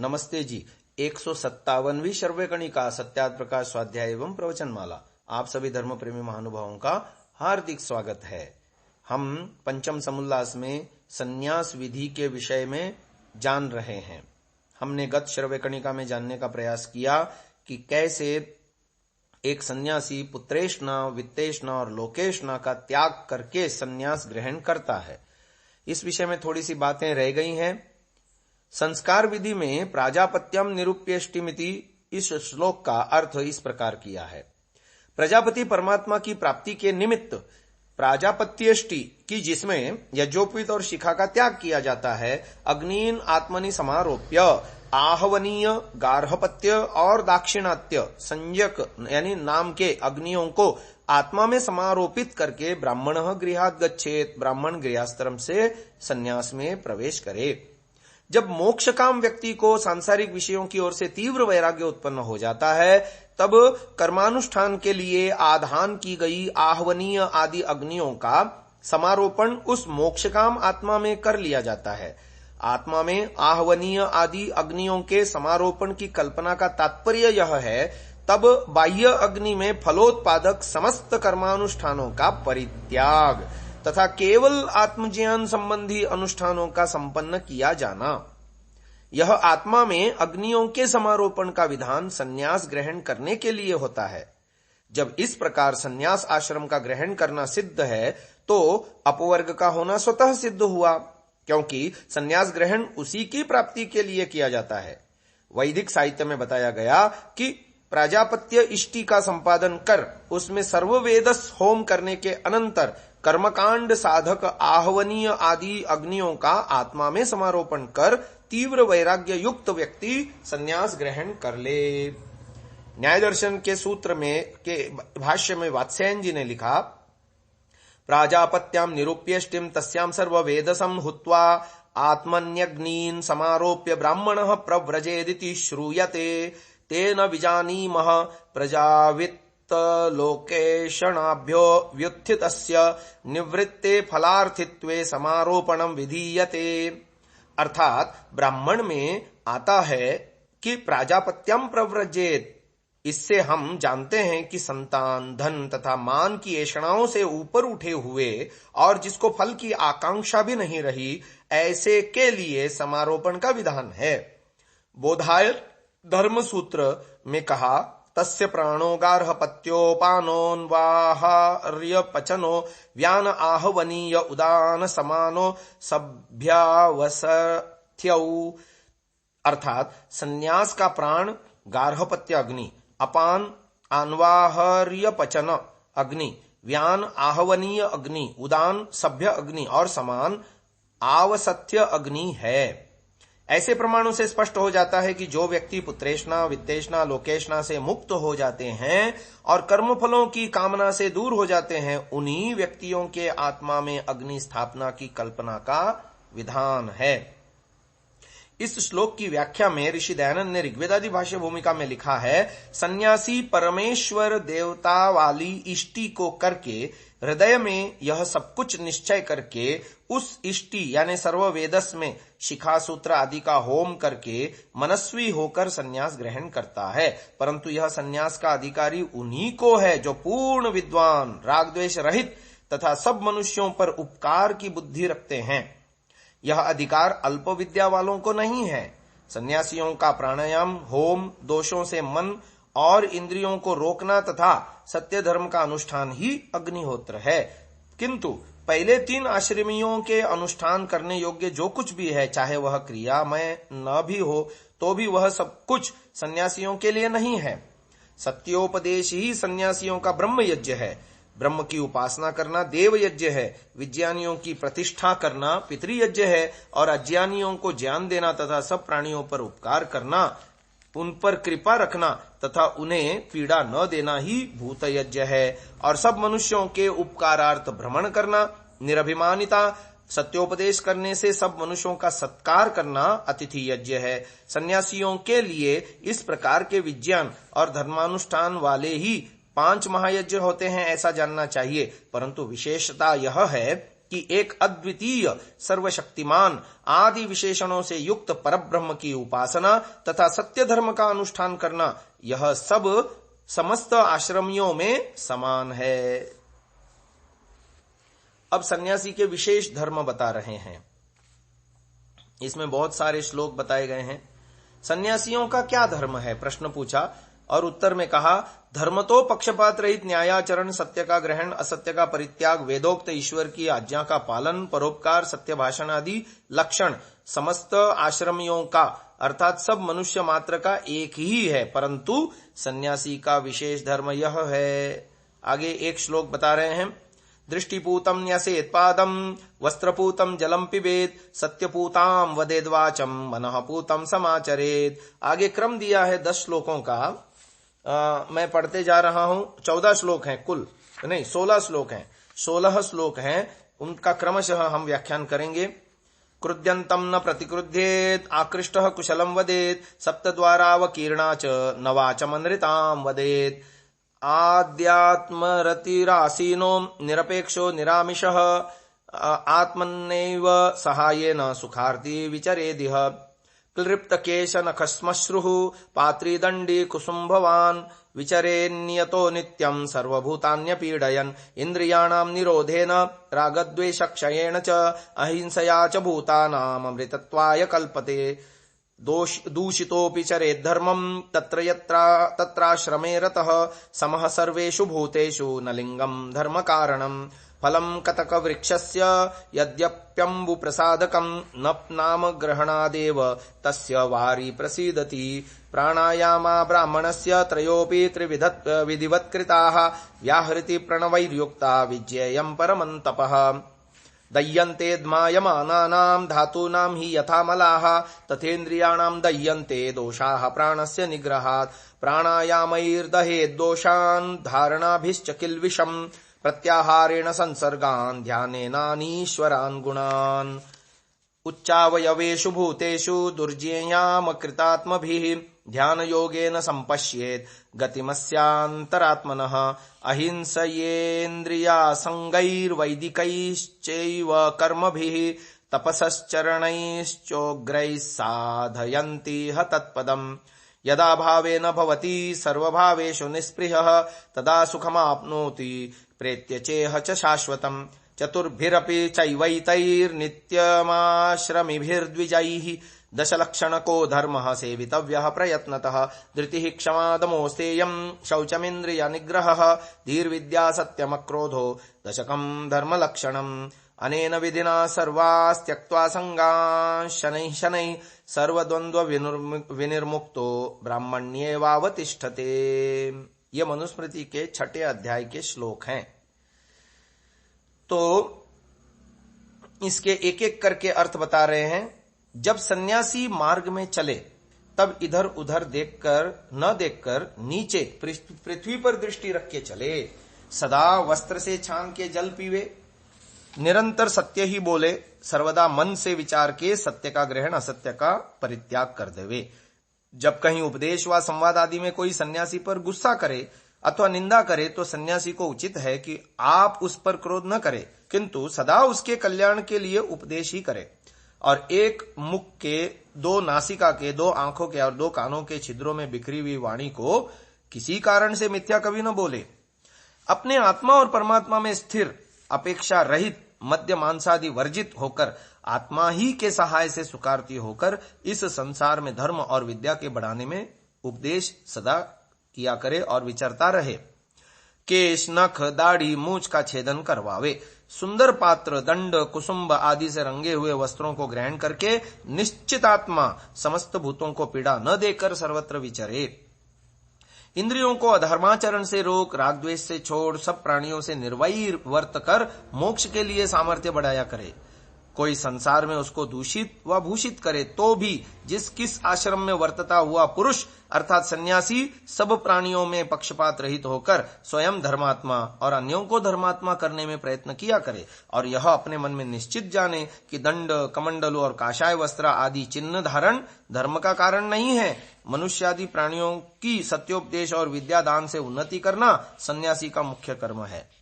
नमस्ते जी। 157वीं शर्वकणिका सत्यार्थ प्रकाश स्वाध्याय एवं प्रवचन माला आप सभी धर्म प्रेमी महानुभावों का हार्दिक स्वागत है। हम पंचम समुल्लास में संन्यास विधि के विषय में जान रहे हैं। हमने गत शर्वकणिका में जानने का प्रयास किया कि कैसे एक सन्यासी पुत्रेष्णा, वित्तेष्णा और लोकेष्णा का त्याग करके संन्यास ग्रहण करता है। इस विषय में थोड़ी सी बातें रह गई हैं। संस्कार विधि में प्राजापत्यम निरूप्यष्टिमिति इस श्लोक का अर्थ इस प्रकार किया है। प्रजापति परमात्मा की प्राप्ति के निमित्त प्राजापत्यष्टि की, जिसमें यज्ञोपवीत और शिखा का त्याग किया जाता है, अग्नीन आत्मनि समारोप्य आहवनीय, गार्हपत्य और दाक्षिणात्य संज्ञक यानी नाम के अग्नियों को आत्मा में समारोपित करके ब्राह्मणः गृहात् गच्छेत्, ब्राह्मण गृहस्थाश्रम से संन्यास में प्रवेश करे। जब मोक्ष काम व्यक्ति को सांसारिक विषयों की ओर से तीव्र वैराग्य उत्पन्न हो जाता है, तब कर्मानुष्ठान के लिए आधान की गई आहवनीय आदि अग्नियों का समारोपण उस मोक्ष काम आत्मा में कर लिया जाता है। आत्मा में आहवनीय आदि अग्नियों के समारोपण की कल्पना का तात्पर्य यह है, तब बाह्य अग्नि में फलोत्पादक समस्त कर्मानुष्ठानों का परित्याग तथा केवल आत्मज्ञान संबंधी अनुष्ठानों का संपन्न किया जाना। यह आत्मा में अग्नियों के समारोपण का विधान संन्यास ग्रहण करने के लिए होता है। जब इस प्रकार संन्यास आश्रम का ग्रहण करना सिद्ध है, तो अपवर्ग का होना स्वतः सिद्ध हुआ, क्योंकि संन्यास ग्रहण उसी की प्राप्ति के लिए किया जाता है। वैदिक साहित्य में बताया गया कि प्राजापत्य इष्टि का संपादन कर उसमें सर्ववेदस होम करने के अनंतर कर्मकांड साधक आहवनीय आदि अग्नियों का आत्मा में समारोपण कर तीव्र वैराग्य युक्त व्यक्ति संन्यास ग्रहण कर ले। न्याय दर्शन के सूत्र में के भाष्य में वात्स्यायन जी ने लिखा, प्राजापत्याम निरूप्यष्टिम तस्याम सर्ववेदसं हुत्वा आत्मन्यग्नीन् समारोप्य ब्राह्मणः प्रव्रजेदिति श्रूयते, तेन विजानीमः प्रजावित् लोकेशणाभ्यो व्युत्थितस्य निवृत्ते फलार्थित्वे समारोपणम विधीयते। अर्थात ब्राह्मण में आता है कि प्राजापत्यम प्रव्रजेत। इससे हम जानते हैं कि संतान, धन तथा मान की ऐषणाओं से ऊपर उठे हुए और जिसको फल की आकांक्षा भी नहीं रही, ऐसे के लिए समारोपण का विधान है। बोधाय धर्म सूत्र में कहा, तस्य प्राणो गार्हपत्योपानोन्वाहार्यपचनो व्यान आहवनीय उदान समानो सभ्यावसथ्यौ। अर्थात संन्यास का प्राण गार्हपत्य अग्नि, अपान अन्वाहार्यपचन अग्नि, व्यान आहवनीय अग्नि, उदान सभ्य अग्नि और समान आवसथ्य अग्नि है। ऐसे प्रमाणों से स्पष्ट हो जाता है कि जो व्यक्ति पुत्रेष्णा, वित्तेष्णा, लोकेष्णा से मुक्त हो जाते हैं और कर्मफलों की कामना से दूर हो जाते हैं, उन्हीं व्यक्तियों के आत्मा में अग्नि स्थापना की कल्पना का विधान है। इस श्लोक की व्याख्या में ऋषि दयानंद ने ऋग्वेदादि भाष्य भूमिका में लिखा है, सन्यासी परमेश्वर देवता वाली इष्टि को करके हृदय में यह सब कुछ निश्चय करके उस इष्टि यानी सर्ववेदस में शिखा सूत्र आदि का होम करके मनस्वी होकर संन्यास ग्रहण करता है। परंतु यह संन्यास का अधिकारी उन्हीं को है जो पूर्ण विद्वान, राग द्वेष रहित तथा सब मनुष्यों पर उपकार की बुद्धि रखते हैं। यह अधिकार अल्प विद्या वालों को नहीं है। सन्यासियों का प्राणायाम, होम, दोषों से मन और इंद्रियों को रोकना तथा सत्य धर्म का अनुष्ठान ही अग्निहोत्र है। किंतु पहले 3 आश्रमियों के अनुष्ठान करने योग्य जो कुछ भी है, चाहे वह क्रियामय न भी हो, तो भी वह सब कुछ सन्यासियों के लिए नहीं है। सत्योपदेश ही सन्यासियों का ब्रह्म यज्ञ है। ब्रह्म की उपासना करना देव यज्ञ है। विज्ञानियों की प्रतिष्ठा करना पितृयज्ञ है और अज्ञानियों को ज्ञान देना तथा सब प्राणियों पर उपकार करना, उन पर कृपा रखना तथा उन्हें पीड़ा न देना ही भूत यज्ञ है। और सब मनुष्यों के उपकारार्थ भ्रमण करना, निरभिमानिता, सत्योपदेश करने से सब मनुष्यों का सत्कार करना अतिथि यज्ञ है। सन्यासियों के लिए इस प्रकार के विज्ञान और धर्मानुष्ठान वाले ही 5 महायज्ञ होते हैं, ऐसा जानना चाहिए। परंतु विशेषता यह है कि एक अद्वितीय सर्वशक्तिमान आदि विशेषणों से युक्त परब्रह्म की उपासना तथा सत्य धर्म का अनुष्ठान करना, यह सब समस्त आश्रमियों में समान है। अब सन्यासी के विशेष धर्म बता रहे हैं। इसमें बहुत सारे श्लोक बताए गए हैं। सन्यासियों का क्या धर्म है, प्रश्न पूछा और उत्तर में कहा, धर्म तो पक्षपात रहित न्यायाचरण, सत्य का ग्रहण, असत्य का परित्याग, वेदोक्त ईश्वर की आज्ञा का पालन, परोपकार, सत्य भाषण आदि लक्षण समस्त आश्रमियों का अर्थात सब मनुष्य मात्र का एक ही है, परंतु सन्यासी का विशेष धर्म यह है। आगे एक श्लोक बता रहे हैं। दृष्टिपूतम न्यसेत पादम, वस्त्रपूतम जलम पिबेत, सत्यपूताम वदेद्वाचम, मनःपूतम समाचरेत। आगे क्रम दिया है 10 श्लोकों का। मैं पढ़ते जा रहा हूं। 14 श्लोक हैं कुल, नहीं 16 श्लोक हैं। 16 श्लोक हैं, उनका क्रमशः हम व्याख्यान करेंगे। क्रुद्यंतम न प्रतिक्रुध्येत, आकृष्टः कुशलम वदेत, सप्तद्वारावकीर्णा च नवाचमनृताम वदेत। आद्यात्मरतिरासीनो निरपेक्षो निरामिषः, आत्मन्नैव सहायेन सुखार्थी विचरेदिह। क्लृप्तकेश नखश्मश्रुः पात्रीदण्डी कुसुम्भवान्, विचरेन्यतो नित्यं सर्वभूतान्यपीडयन्। इन्द्रियाणां निरोधेन रागद्वेषक्षयेण च अहिंसया च भूतानामृतत्वाय कल्पते। दूषितोऽपि चरेद्धर्मं तत्राश्रमे रतः, समः सर्वेषु भूतेषु न लिङ्गं धर्मकारणम्। फलं कतकवृक्षस्य यद्यप्यम्बुप्रसादकं, न नाम ग्रहणादेव तस्य वारी प्रसीदति। प्राणायामा ब्राह्मणस्य त्रयोऽपि विधिवत्कृताः, व्याहृति प्रणवैर्युक्ता विज्ञेयं परमं तपः। दह्यन्तेऽद्मायमानानां धातूनां हि यथा मलाः, तथेन्द्रियाणां दह्यन्ते दोषाः प्राणस्य निग्रहात्। प्राणायामैर्दहेद्दोषान् धारणाभिश्च किल्बिषम्, प्रत्याहारेण संसर्गान् ध्यानेनानीश्वरान् गुणान्। उच्चावयवेषु भूतेषु दुर्ज्ञेयामकृतात्मभिः, ध्यानयोगेन सम्पश्येत् गतिमस्यान्तरात्मनः। अहिंसयेन्द्रियासङ्गैर्वैदिकैश्चैव कर्मभिः, तपसश्चरणैश्चोग्रैः साधयन्ति ह तत्पदम्। यदा भावेन भवति सर्वभावेषु निःस्पृहः, तदा सुखमाप्नोति प्रेत्य चेह च शाश्वतम्। चतुर्भिरपि चैवैतैर्नित्यमाश्रमिभिर्द्विजैः, दशलक्षणको धर्मः सेवितव्यः प्रयत्नतः। धृतिः क्षमा दमोस्तेयम्, शौचमिन्द्रियनिग्रहः, धीर्विद्या सत्यमक्रोधो, दशकम् धर्मलक्षणम्। अनेन विधिना सर्वास्त्यक्त्वा संगान् शनैः शनैः, सर्वद्वन्द्व विनिर्मुक्तो ब्राह्मण्येवावतिष्ठते। ये मनुस्मृति के 6 अध्याय के श्लोक हैं। तो इसके एक एक करके अर्थ बता रहे हैं। जब सन्यासी मार्ग में चले तब इधर उधर न देखकर नीचे पृथ्वी पर दृष्टि रख के चले। सदा वस्त्र से छान के जल पीवे, निरंतर सत्य ही बोले, सर्वदा मन से विचार के सत्य का ग्रहण, असत्य का परित्याग कर देवे। जब कहीं उपदेश व संवाद आदि में कोई सन्यासी पर गुस्सा करे अथवा निंदा करे तो सन्यासी को उचित है कि आप उस पर क्रोध न करें, किंतु सदा उसके कल्याण के लिए उपदेश ही करे। और एक मुख के, 2 नासिका के, 2 आंखों के और 2 कानों के छिद्रों में बिखरी हुई वाणी को किसी कारण से मिथ्या कभी न बोले। अपने आत्मा और परमात्मा में स्थिर, अपेक्षा रहित, मद्य मांसादि वर्जित होकर आत्मा ही के सहाय से सुखार्थी होकर इस संसार में धर्म और विद्या के बढ़ाने में उपदेश सदा किया करे और विचरता रहे। केश, नख, दाढ़ी, मूछ का छेदन करवावे। सुंदर पात्र, दंड, कुसुम्ब आदि से रंगे हुए वस्त्रों को ग्रहण करके निश्चित आत्मा समस्त भूतों को पीड़ा न देकर सर्वत्र विचरे। इंद्रियों को अधर्माचरण से रोक, राग द्वेष से छोड़, सब प्राणियों से निर्वैर वर्त कर मोक्ष के लिए सामर्थ्य बढ़ाया करे। कोई संसार में उसको दूषित व भूषित करे तो भी जिस किस आश्रम में वर्तता हुआ पुरुष अर्थात सन्यासी सब प्राणियों में पक्षपात रहित होकर स्वयं धर्मात्मा और अन्यों को धर्मात्मा करने में प्रयत्न किया करे। और यह अपने मन में निश्चित जाने कि दंड, कमंडलु और काषाय वस्त्र आदि चिन्ह धारण धर्म का कारण नहीं है। मनुष्य आदि प्राणियों की सत्योपदेश और विद्यादान से उन्नति करना सन्यासी का मुख्य कर्म है।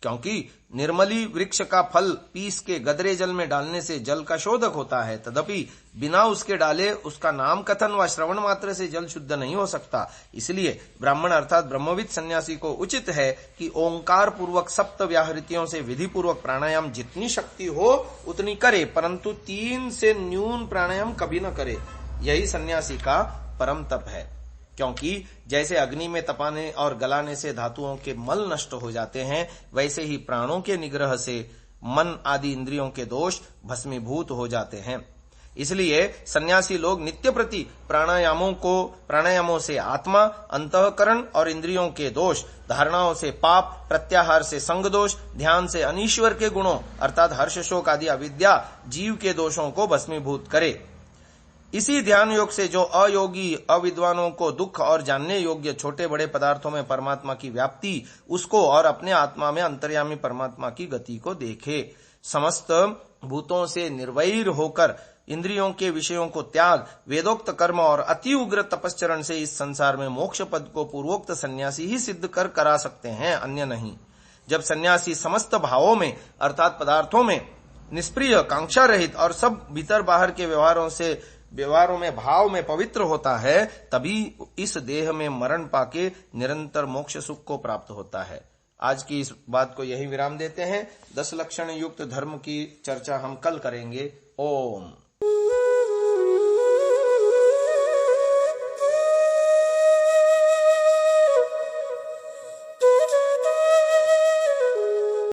क्योंकि निर्मली वृक्ष का फल पीस के गदरे जल में डालने से जल का शोधक होता है, तदपि बिना उसके डाले उसका नाम कथन व श्रवण मात्र से जल शुद्ध नहीं हो सकता। इसलिए ब्राह्मण अर्थात ब्रह्मविद सन्यासी को उचित है कि ओंकार पूर्वक सप्त व्याहृतियों से विधि पूर्वक प्राणायाम जितनी शक्ति हो उतनी करे, परंतु 3 से न्यून प्राणायाम कभी न करे। यही सन्यासी का परम तप है। क्योंकि जैसे अग्नि में तपाने और गलाने से धातुओं के मल नष्ट हो जाते हैं, वैसे ही प्राणों के निग्रह से मन आदि इंद्रियों के दोष भस्मीभूत हो जाते हैं। इसलिए सन्यासी लोग नित्य प्रति प्राणायामों से आत्मा, अंतःकरण और इंद्रियों के दोष, धारणाओं से पाप, प्रत्याहार से संग दोष, ध्यान से अनीश्वर के गुणों अर्थात हर्ष शोक आदि अविद्या जीव के दोषों को भस्मीभूत करे। इसी ध्यान योग से जो अयोगी अविद्वानों को दुख और जानने योग्य छोटे बड़े पदार्थों में परमात्मा की व्याप्ति, उसको और अपने आत्मा में अंतर्यामी परमात्मा की गति को देखे। समस्त भूतों से निर्वैर होकर इंद्रियों के विषयों को त्याग, वेदोक्त कर्म और अति उग्र तपश्चरण से इस संसार में मोक्ष पद को पूर्वोक्त सन्यासी ही सिद्ध कर करा सकते हैं, अन्य नहीं। जब सन्यासी समस्त भावों में अर्थात पदार्थों में निष्प्रिय, कांक्षा रहित और सब भीतर बाहर के व्यवहारों में भाव में पवित्र होता है, तभी इस देह में मरण पाके निरंतर मोक्ष सुख को प्राप्त होता है। आज की इस बात को यही विराम देते हैं। 10 लक्षण युक्त धर्म की चर्चा हम कल करेंगे। ओम।